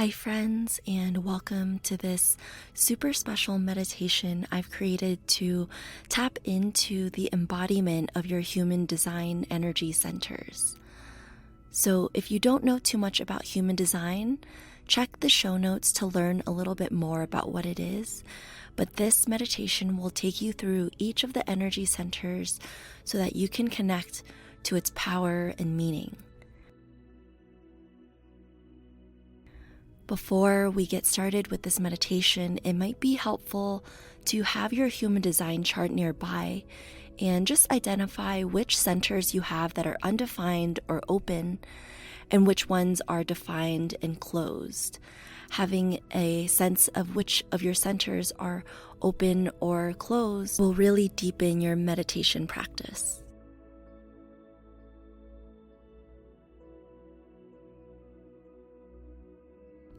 Hi, friends, and welcome to this super special meditation I've created to tap into the embodiment of your human design energy centers. So, if you don't know too much about human design, check the show notes to learn a little bit more about what it is. But this meditation will take you through each of the energy centers so that you can connect to its power and meaning. Before we get started with this meditation, it might be helpful to have your human design chart nearby and just identify which centers you have that are undefined or open and which ones are defined and closed. Having a sense of which of your centers are open or closed will really deepen your meditation practice.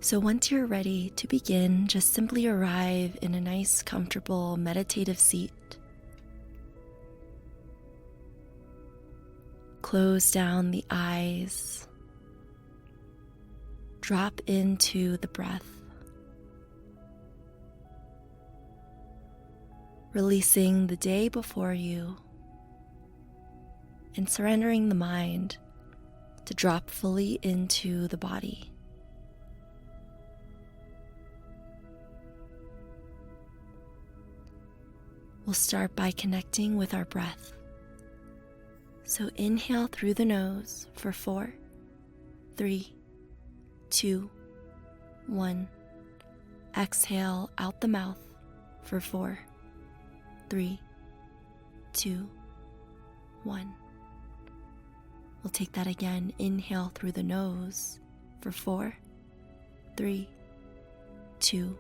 So once you're ready to begin, just simply arrive in a nice, comfortable, meditative seat. Close down the eyes. Drop into the breath. Releasing the day before you and surrendering the mind to drop fully into the body. We'll start by connecting with our breath. So inhale through the nose for 4, 3, 2, 1. Exhale out the mouth for 4, 3, 2, 1. We'll take that again. Inhale through the nose for 4, 3, 2,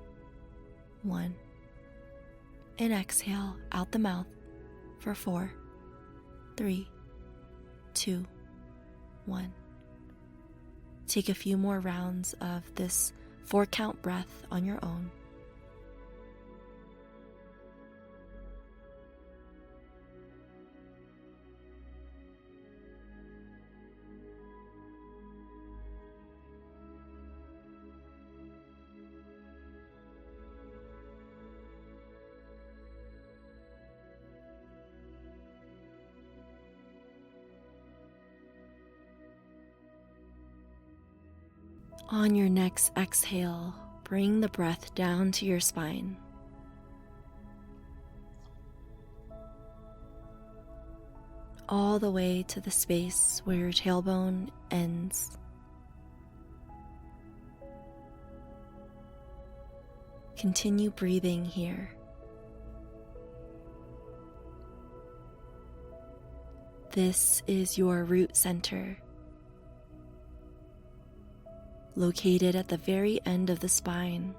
1. And exhale out the mouth for 4, 3, 2, 1. Take a few more rounds of this 4-count breath on your own. On your next exhale, bring the breath down to your spine. All the way to the space where your tailbone ends. Continue breathing here. This is your root center, located at the very end of the spine,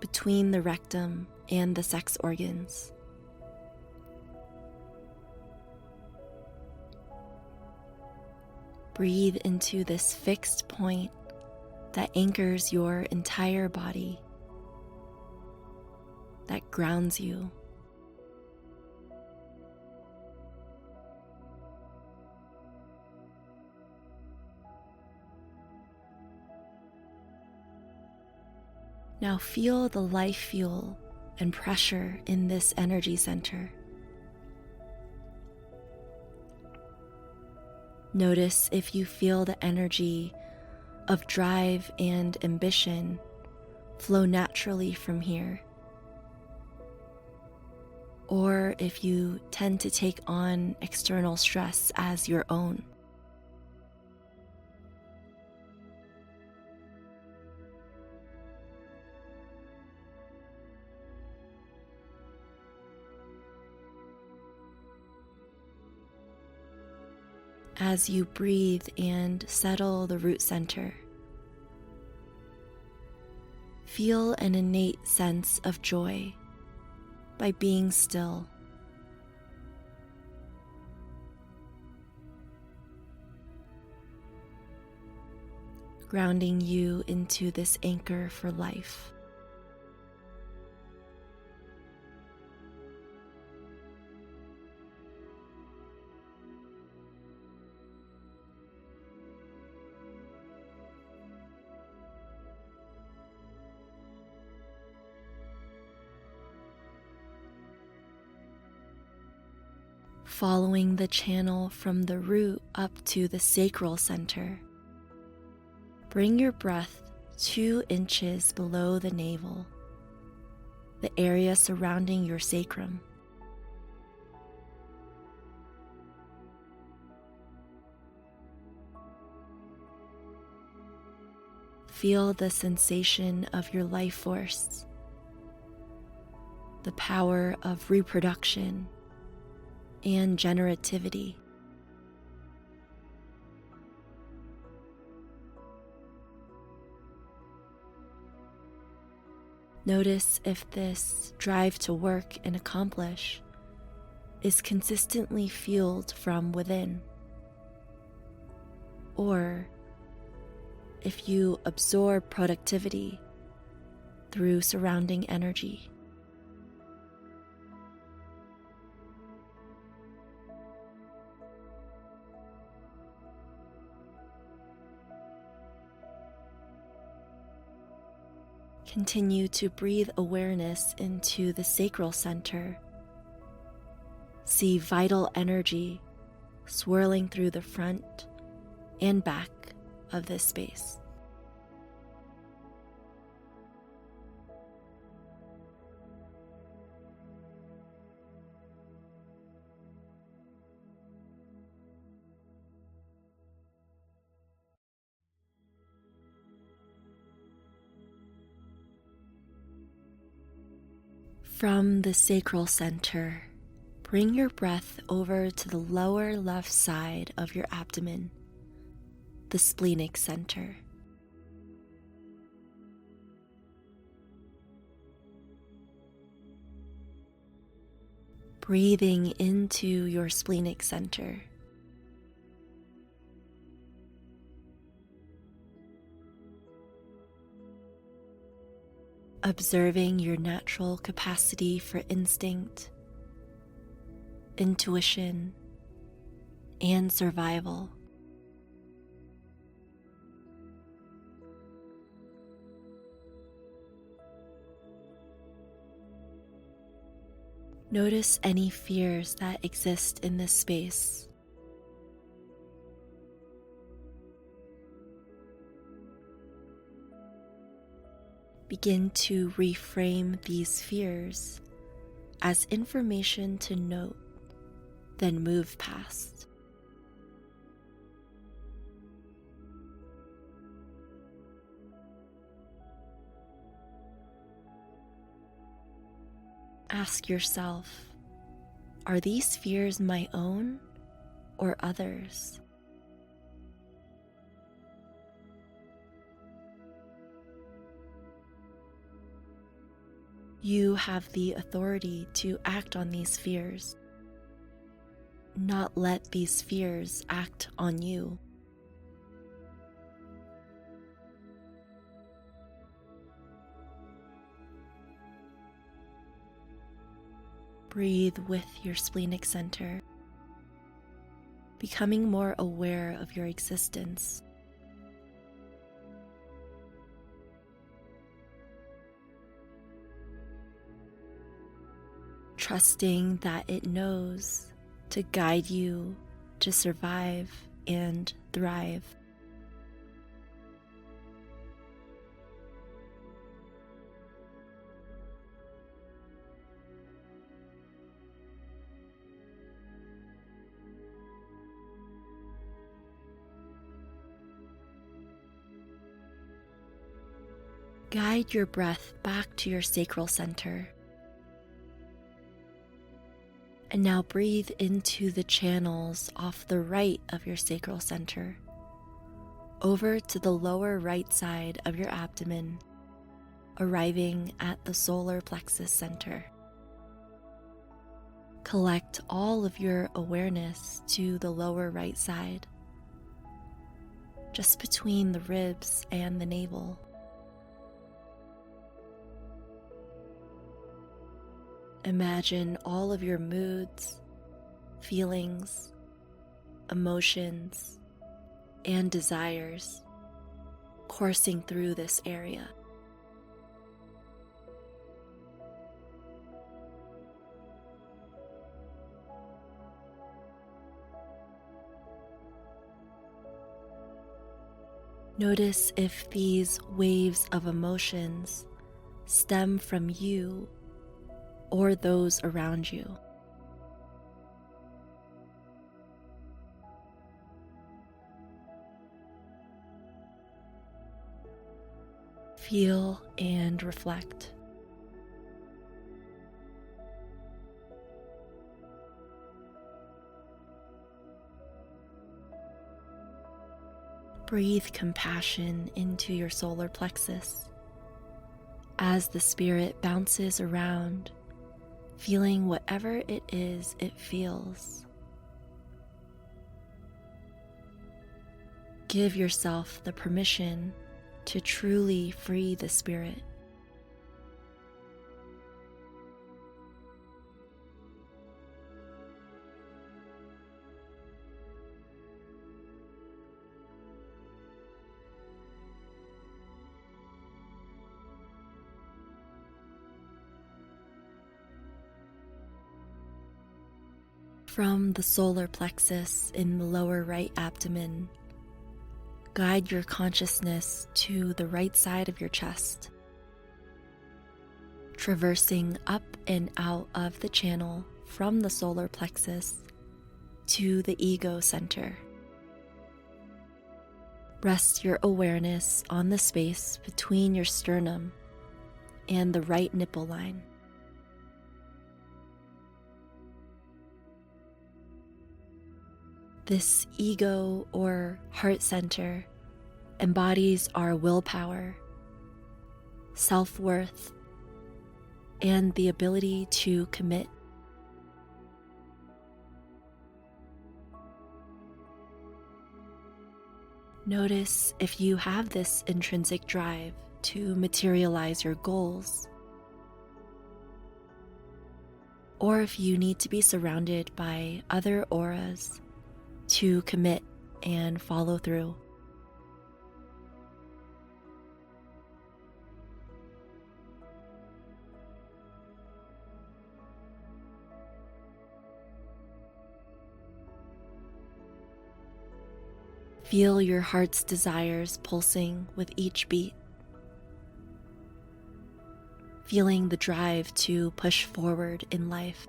between the rectum and the sex organs. Breathe into this fixed point that anchors your entire body, that grounds you. Now feel the life fuel and pressure in this energy center. Notice if you feel the energy of drive and ambition flow naturally from here, or if you tend to take on external stress as your own. As you breathe and settle the root center, feel an innate sense of joy by being still. Grounding you into this anchor for life. following the channel from the root up to the sacral center. Bring your breath 2 inches below the navel, the area surrounding your sacrum. Feel the sensation of your life force, the power of reproduction and generativity. Notice if this drive to work and accomplish is consistently fueled from within, or if you absorb productivity through surrounding energy. Continue to breathe awareness into the sacral center. See vital energy swirling through the front and back of this space. From the sacral center, bring your breath over to the lower left side of your abdomen, the splenic center. Breathing into your splenic center. Observing your natural capacity for instinct, intuition, and survival. Notice any fears that exist in this space. Begin to reframe these fears as information to note, then move past. Ask yourself, are these fears my own or others? You have the authority to act on these fears, not let these fears act on you. Breathe with your splenic center, becoming more aware of your existence. Trusting that it knows to guide you to survive and thrive. Guide your breath back to your sacral center. And now breathe into the channels off the right of your sacral center, over to the lower right side of your abdomen, arriving at the solar plexus center. Collect all of your awareness to the lower right side, just between the ribs and the navel. Imagine all of your moods, feelings, emotions, and desires coursing through this area. Notice if these waves of emotions stem from you or those around you. Feel and reflect. Breathe compassion into your solar plexus as the spirit bounces around, feeling whatever it is it feels. Give yourself the permission to truly free the spirit. From the solar plexus in the lower right abdomen, guide your consciousness to the right side of your chest, traversing up and out of the channel from the solar plexus to the ego center. Rest your awareness on the space between your sternum and the right nipple line. This ego or heart center embodies our willpower, self-worth, and the ability to commit. Notice if you have this intrinsic drive to materialize your goals, or if you need to be surrounded by other auras to commit and follow through. Feel your heart's desires pulsing with each beat, feeling the drive to push forward in life.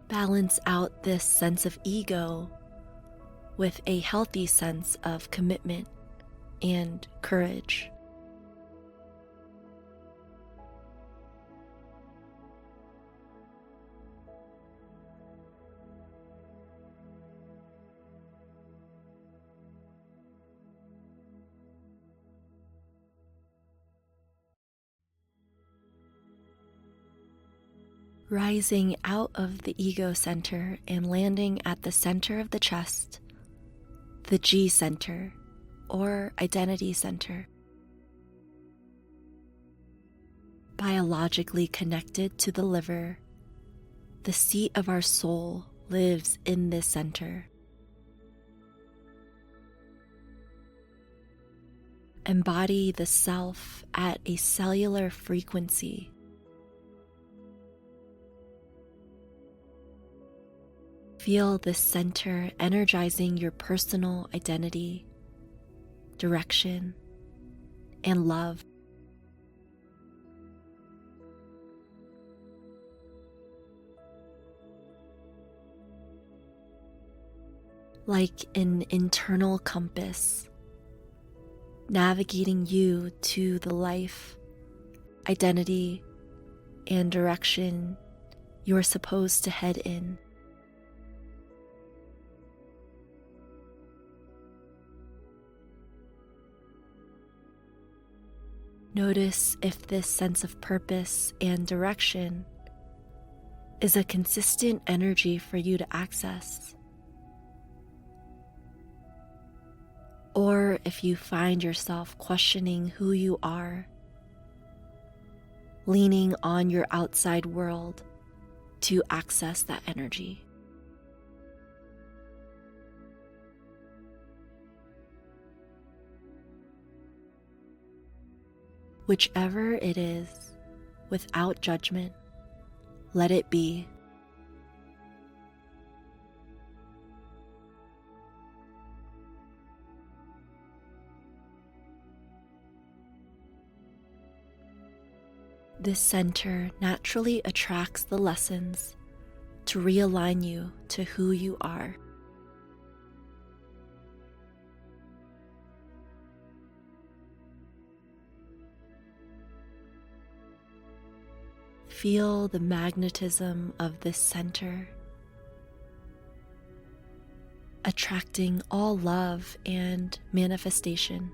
Balance out this sense of ego with a healthy sense of commitment and courage. Rising out of the ego center and landing at the center of the chest, the G center or identity center. Biologically connected to the liver, the seat of our soul lives in this center. Embody the self at a cellular frequency. Feel this center energizing your personal identity, direction, and love. Like an internal compass, navigating you to the life, identity, and direction you're supposed to head in. Notice if this sense of purpose and direction is a consistent energy for you to access. Or if you find yourself questioning who you are, leaning on your outside world to access that energy. Whichever it is, without judgment, Let it be. This center naturally attracts the lessons to realign you to who you are. Feel the magnetism of this center, attracting all love and manifestation.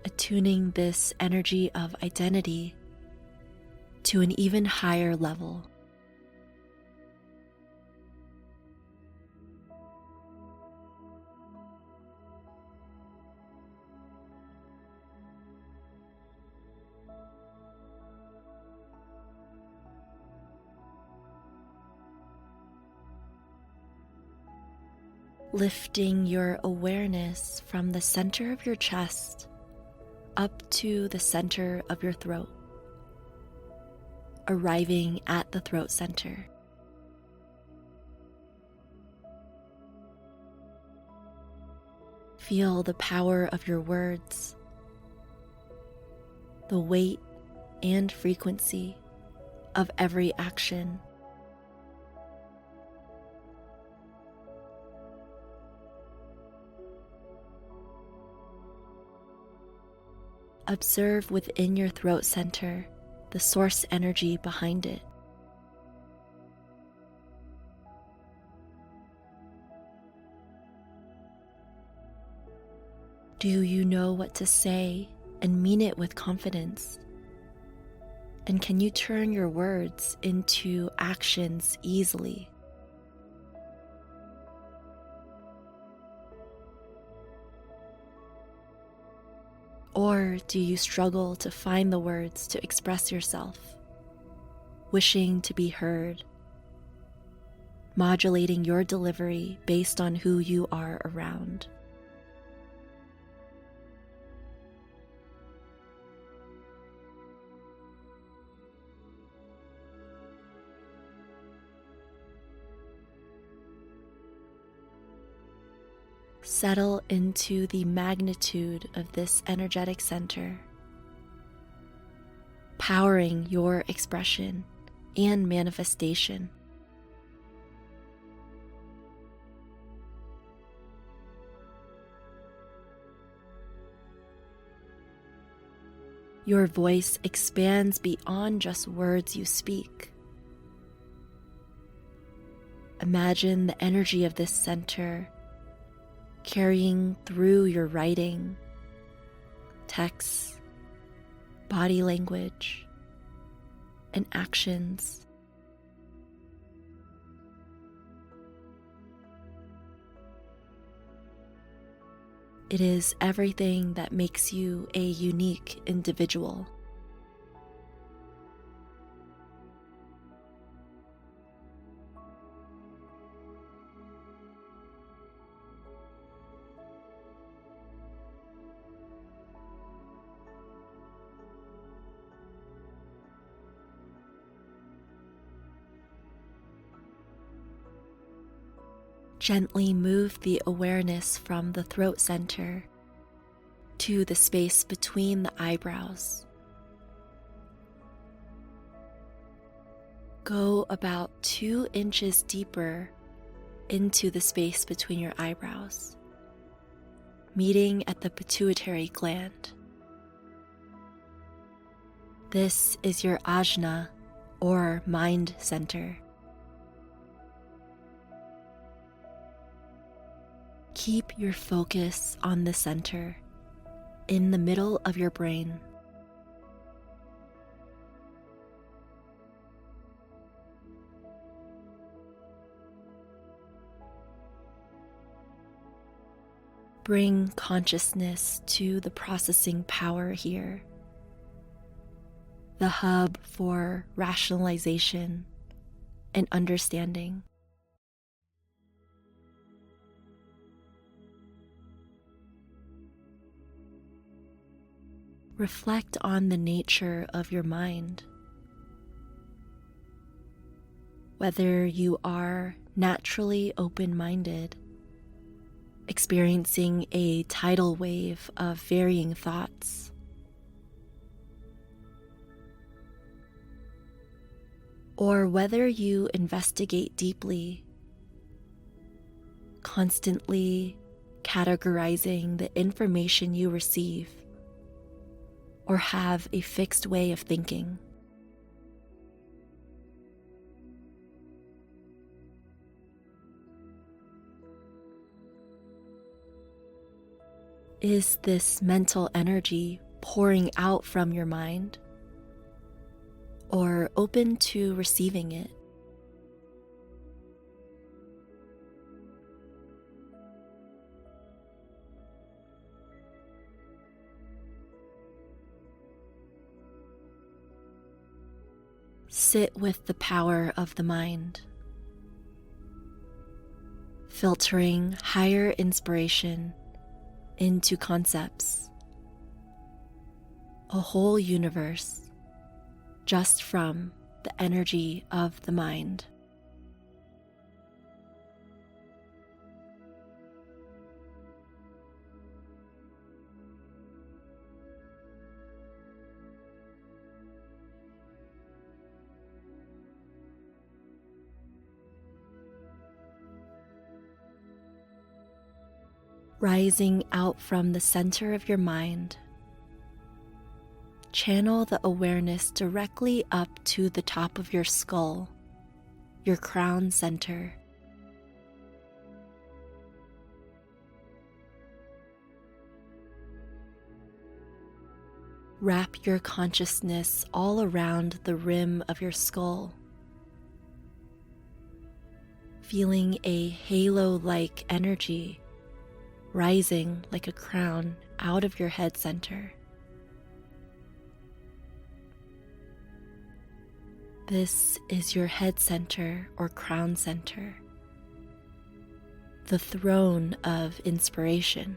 Attuning this energy of identity to an even higher level. Lifting your awareness from the center of your chest up to the center of your throat, arriving at the throat center. Feel the power of your words, the weight and frequency of every action. Observe within your throat center the source energy behind it. Do you know what to say and mean it with confidence? And can you turn your words into actions easily? Or do you struggle to find the words to express yourself, wishing to be heard, modulating your delivery based on who you are around? Settle into the magnitude of this energetic center, powering your expression and manifestation. Your voice expands beyond just words you speak. Imagine the energy of this center carrying through your writing, texts, body language, and actions. It is everything that makes you a unique individual. Gently move the awareness from the throat center to the space between the eyebrows. Go about 2 inches deeper into the space between your eyebrows, meeting at the pituitary gland. This is your ajna, or mind center. Keep your focus on the center, in the middle of your brain. Bring consciousness to the processing power here, the hub for rationalization and understanding. reflect on the nature of your mind. Whether you are naturally open-minded, experiencing a tidal wave of varying thoughts, or whether you investigate deeply, constantly categorizing the information you receive, or have a fixed way of thinking. Is this mental energy pouring out from your mind, or open to receiving it? Sit with the power of the mind, filtering higher inspiration into concepts, a whole universe just from the energy of the mind. Rising out from the center of your mind, channel the awareness directly up to the top of your skull, your crown center. Wrap your consciousness all around the rim of your skull, feeling a halo-like energy rising like a crown out of your head center. This is your head center or crown center, the throne of inspiration.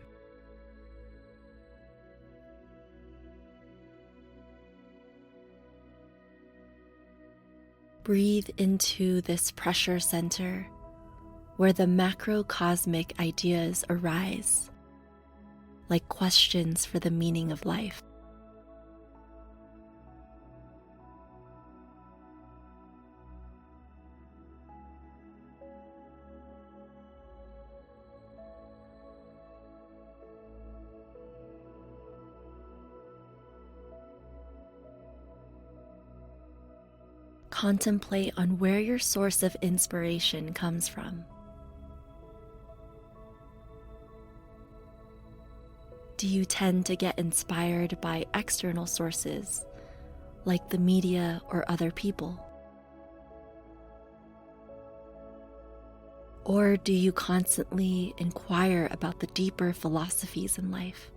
Breathe into this pressure center where the macrocosmic ideas arise, like questions for the meaning of life. Contemplate on where your source of inspiration comes from. Do you tend to get inspired by external sources, like the media or other people? Or do you constantly inquire about the deeper philosophies in life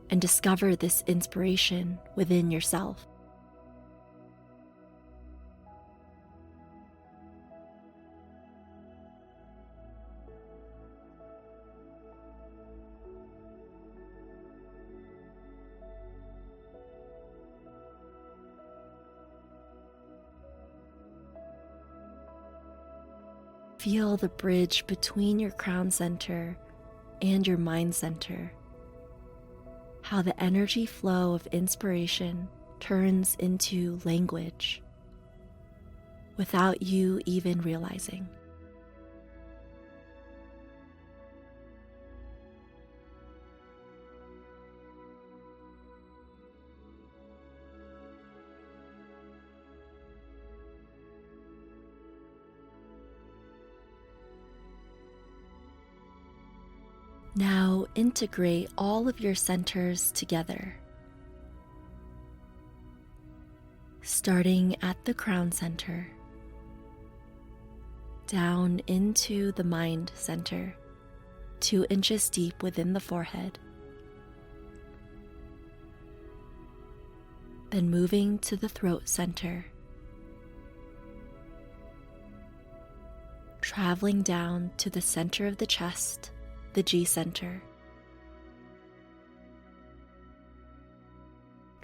and discover this inspiration within yourself? Feel the bridge between your crown center and your mind center, how the energy flow of inspiration turns into language without you even realizing. Now integrate all of your centers together, starting at the crown center, down into the mind center, 2 inches deep within the forehead, then moving to the throat center, traveling down to the center of the chest, the G center,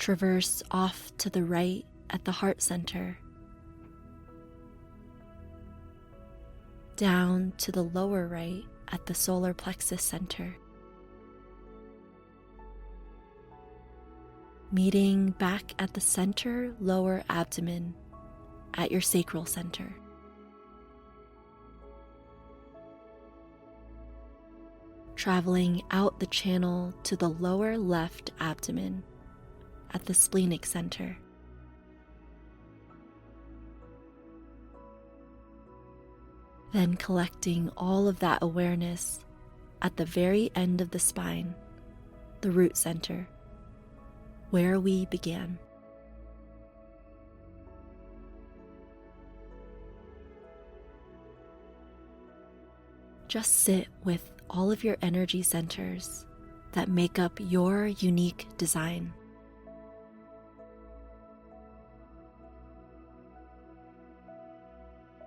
Traverse off to the right at the heart center, down to the lower right at the solar plexus center, meeting back at the center lower abdomen at your sacral center. Traveling out the channel to the lower left abdomen at the splenic center. Then collecting all of that awareness at the very end of the spine, the root center, where we began. Just sit with all of your energy centers that make up your unique design.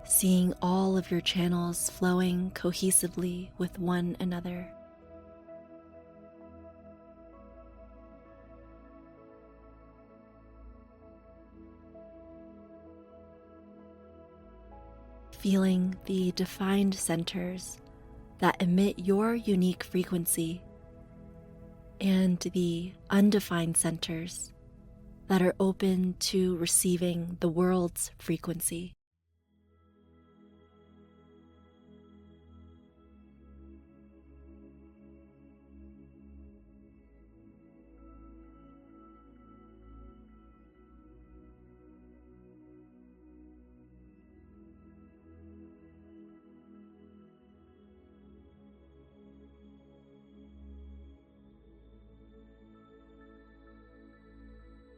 Seeing all of your channels flowing cohesively with one another. Feeling the defined centers that emit your unique frequency and the undefined centers that are open to receiving the world's frequency.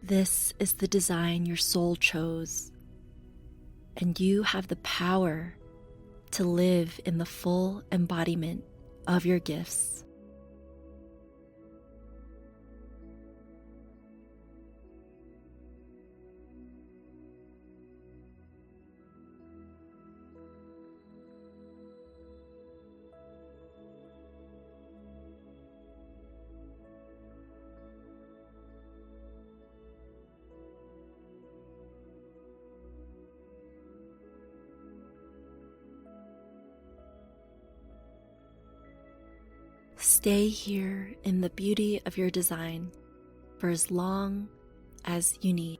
This is the design your soul chose, and you have the power to live in the full embodiment of your gifts. Stay here in the beauty of your design for as long as you need.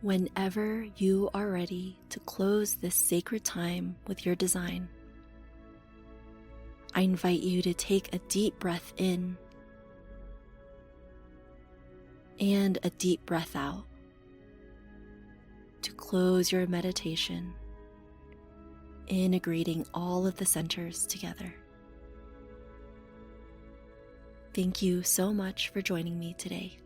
Whenever you are ready to close this sacred time with your design, I invite you to take a deep breath in and a deep breath out to close your meditation, integrating all of the centers together. Thank you so much for joining me today.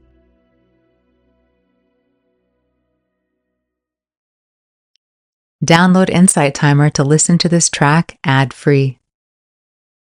Download Insight Timer to listen to this track ad-free.